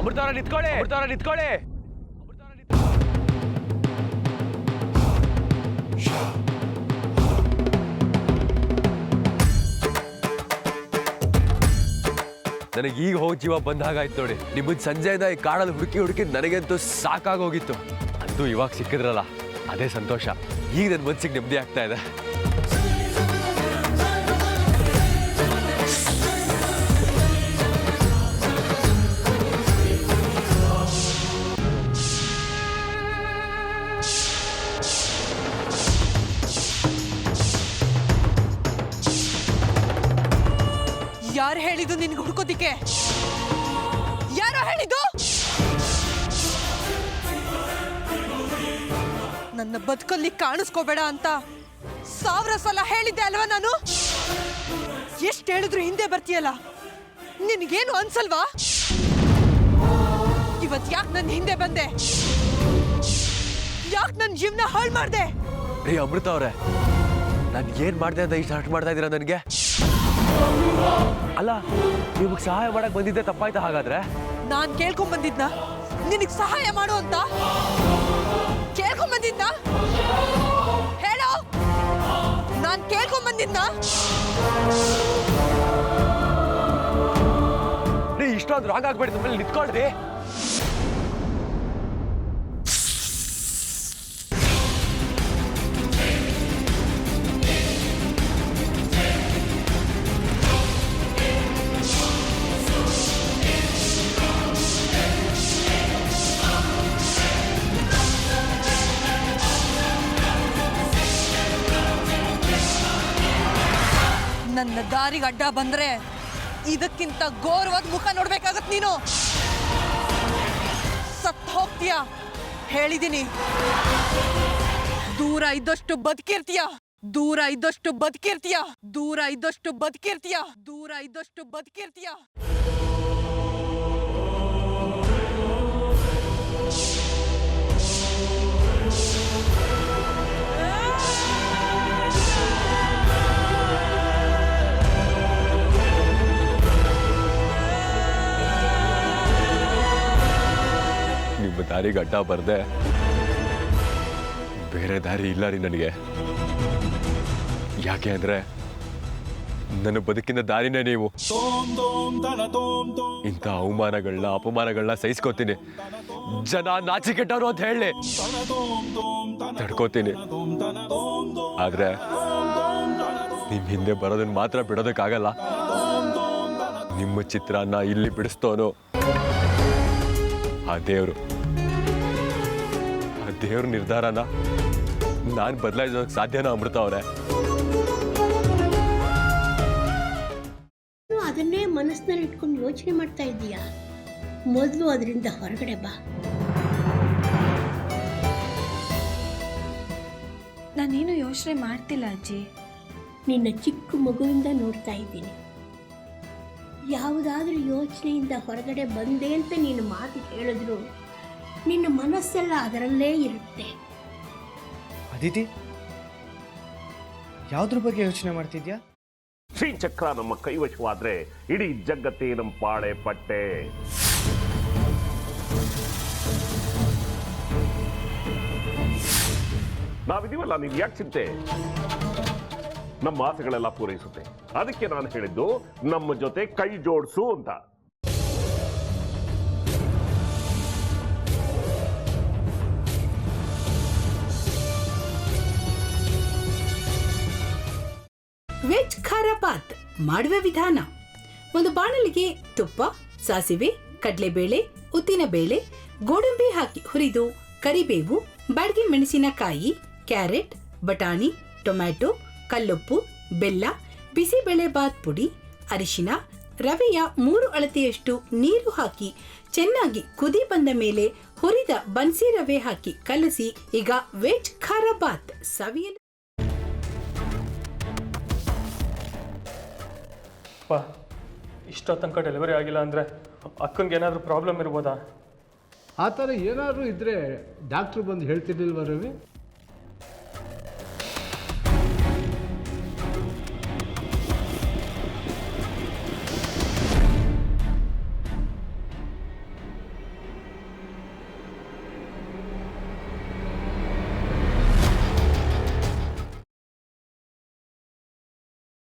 ಅಮೃತವ್ರ ನಿಂತ್ಕೊಳ್ಳಿ, ಅಮೃತವ್ರ ನಿಂತ್ಕೊಳ್ಳಿ. ನನಗೆ ಈಗ ಹೋಗಿ ಜೀವ ಬಂದ ಹಾಗಾಯ್ತು ನೋಡಿ. ನಿಮ್ಮದು ಸಂಜೆಯಿಂದ ಈ ಕಾಡಲ್ಲಿ ಹುಡುಕಿ ನನಗಂತೂ ಸಾಕಾಗೋಗಿತ್ತು. ಅಂತೂ ಇವಾಗ ಸಿಕ್ಕಿದ್ರಲ್ಲ, ಅದೇ ಸಂತೋಷ. ಈಗ ನನ್ನ ಮನಸ್ಸಿಗೆ ನೆಮ್ಮದಿ ಆಗ್ತಾ ಇದೆ. ಯಾರು ಹೇಳಿದ್ದು ನಿನ್ಗೆ ಹುಡುಕೋದಿಕ್ಕೆ? ಯಾರೋ ಹೇಳಿದ್ದು? ನನ್ನ ಬದುಕಲ್ಲಿ ಕಾಣಿಸ್ಕೋಬೇಡ ಅಂತ 1000 ಸಲ ಹೇಳಿದ್ದೆ ಅಲ್ವಾ ನಾನು? ಎಷ್ಟು ಹೇಳಿದ್ರು ಹಿಂದೆ ಬರ್ತೀಯಲ್ಲ, ನಿನ್ಗೇನು ಅನ್ಸಲ್ವಾ? ಇವತ್ ಯಾಕೆ ನನ್ನ ಹಿಂದೆ ಬಂದೆ? ಯಾಕೆ ನನ್ನ ಜೀವನ ಹಾಳು ಮಾಡ್ದೆ? ರೀ ಅಮೃತ ಅವ್ರೆ, ನಾನು ಏನ್ ಮಾಡ್ದೆ ಅಂತ ಇಷ್ಟು ಹರ್ಟ್ ಮಾಡ್ತಾ ಇದ್ದೀರಾ ನನಗೆ? ಅಲ್ಲ, ನಿಮಗೆ ಸಹಾಯ ಮಾಡಕ್ ಬಂದಿದ್ದೆ ತಪ್ಪಾಯ್ತಾ ಹಾಗಾದ್ರೆ? ನಾನ್ ಕೇಳ್ಕೊಂಡ್ ಬಂದಿದ್ನ ನಿನಗ್ ಸಹಾಯ ಮಾಡು ಅಂತ? ಕೇಳ್ಕೊಂಡ್ ಬಂದಿದ್ನ? ಹೇಳೋ, ನಾನ್ ಕೇಳ್ಕೊಂಡ್ ಬಂದಿದ್ನ? ನೀ ಇಷ್ಟೊಂದು ರಾಂಗ್ ಆಗ್ಬೇಡಿ, ನಮ್ಮಲ್ಲಿ ನಿಂತ್ಕೊಳ್ರಿ. ನನ್ನ ದಾರಿಗೆ ಅಡ್ಡ ಬಂದ್ರೆ ಇದಕ್ಕಿಂತ ಘೋರವಾದ ಮುಖ ನೋಡ್ಬೇಕಾಗತ್ ನೀನು. ಸತ್ ಹೋಗ್ತೀಯ ಹೇಳಿದೀನಿ. ದೂರ ಇದ್ದಷ್ಟು ಬದುಕಿರ್ತೀಯ, ದೂರ ಇದ್ದಷ್ಟು ಬದುಕಿರ್ತೀಯ, ದೂರ ಇದ್ದಷ್ಟು ಬದುಕಿರ್ತೀಯ, ದೂರ ಇದ್ದಷ್ಟು ಬದುಕಿರ್ತೀಯ. ನಿಮ್ಮ ದಾರಿಗೆ ಅಡ್ಡ ಬರ್ದೆ ಬೇರೆ ದಾರಿ ಇಲ್ಲ ರೀ ನನಗೆ. ಯಾಕೆ ಅಂದ್ರೆ ನನ್ನ ಬದುಕಿನ ದಾರಿನೇ ನೀವು. ಇಂಥ ಅವಮಾನಗಳನ್ನ ಅಪಮಾನಗಳನ್ನ ಸಹಿಸ್ಕೋತೀನಿ. ಜನ ನಾಚಿಕೆಟ್ಟವರು ಅಂತ ಹೇಳಿ ತಡ್ಕೋತೀನಿ. ಆದ್ರೆ ನಿಮ್ ಹಿಂದೆ ಬರೋದನ್ನ ಮಾತ್ರ ಬಿಡೋದಕ್ಕಾಗಲ್ಲ. ನಿಮ್ಮ ಚಿತ್ರನ ಇಲ್ಲಿ ಬಿಡಿಸ್ತೋನು ಆ ದೇವ್ರ ನಿರ್ಧಾರನ ನಾನು ಬದಲಾಯಿಸೋಕೆ ಸಾಧ್ಯನಾ ಅಮೃತ ಅವರೇ? ಅದನ್ನೇ ಮನಸ್ಸಿನಲ್ಲಿ ಇಟ್ಕೊಂಡು ಯೋಚನೆ ಮಾಡ್ತಾ ಇದ್ದೀಯಾ? ಮೊದಲು ಅದರಿಂದ ಹೊರಗಡೆ ಬಾ. ನಾನೇನು ಯೋಚನೆ ಮಾಡ್ತಿಲ್ಲ ಅಜ್ಜಿ. ನಿನ್ನ ಚಿಕ್ಕ ಮಗುವಿಂದ ನೋಡ್ತಾ ಇದ್ದೀನಿ. ಯಾವುದಾದ್ರೂ ಯೋಚನೆಯಿಂದ ಹೊರಗಡೆ ಬಂದೆ ಅಂತ ನೀನು ಮಾತು ಹೇಳಿದ್ರು ನಿನ್ನ ಮನಸ್ಸೆಲ್ಲ ಅದರಲ್ಲೇ ಇರುತ್ತೆ. ಅದಿತಿ, ಯಾವುದ್ರ ಬಗ್ಗೆ ಯೋಚನೆ ಮಾಡ್ತಿದ್ಯಾ? ಶ್ರೀಚಕ್ರ ನಮ್ಮ ಕೈವಶವಾದ್ರೆ ಇಡೀ ಜಗತ್ತೇ ನಮ್ಮ ಪಾಳೆ ಪಟ್ಟೆ. ನಾವಿದೀವಲ್ಲ, ನೀನ್ ಯಾಕೆ ಚಿಂತೆ? ನಮ್ಮ ಆಸೆಗಳೆಲ್ಲ ಪೂರೈಸುತ್ತೆ. ಅದಕ್ಕೆ ನಾನು ಹೇಳಿದ್ದು ನಮ್ಮ ಜೊತೆ ಕೈ ಜೋಡಿಸು ಅಂತ. ವೆಜ್ ಖಾರ ಬಾತ್ ಮಾಡುವ ವಿಧಾನ: ಒಂದು ಬಾಣಲಿಗೆ ತುಪ್ಪ, ಸಾಸಿವೆ, ಕಡಲೆಬೇಳೆ, ಉದ್ದಿನಬೇಳೆ, ಗೋಡಂಬಿ ಹಾಕಿ ಹುರಿದು ಕರಿಬೇವು, ಬಾಡಿಗೆ ಮೆಣಸಿನಕಾಯಿ, ಕ್ಯಾರೆಟ್, ಬಟಾಣಿ, ಟೊಮ್ಯಾಟೊ, ಕಲ್ಲುಪ್ಪು, ಬೆಲ್ಲ, ಬಿಸಿಬೇಳೆ ಬಾತ್ ಪುಡಿ, ಅರಿಶಿನ, ರವೆಯ 3 ಅಳತೆಯಷ್ಟು ನೀರು ಹಾಕಿ ಚೆನ್ನಾಗಿ ಕುದಿ ಬಂದ ಮೇಲೆ ಹುರಿದ ಬನ್ಸಿ ರವೆ ಹಾಕಿ ಕಲಸಿ. ಈಗ ವೆಜ್ ಖಾರ ಬಾತ್ ಸವಿಯಲು. ಇಷ್ಟೋ ತನಕ ಡೆಲಿವರಿ ಆಗಿಲ್ಲ ಅಂದರೆ ಅಕ್ಕನಿಗೆ ಏನಾದರೂ ಪ್ರಾಬ್ಲಮ್ ಇರ್ಬೋದಾ? ಆ ಥರ ಏನಾದರೂ ಇದ್ದರೆ ಡಾಕ್ಟ್ರು ಬಂದು ಹೇಳ್ತಿರ್ಲಿಲ್ವ ರವಿ?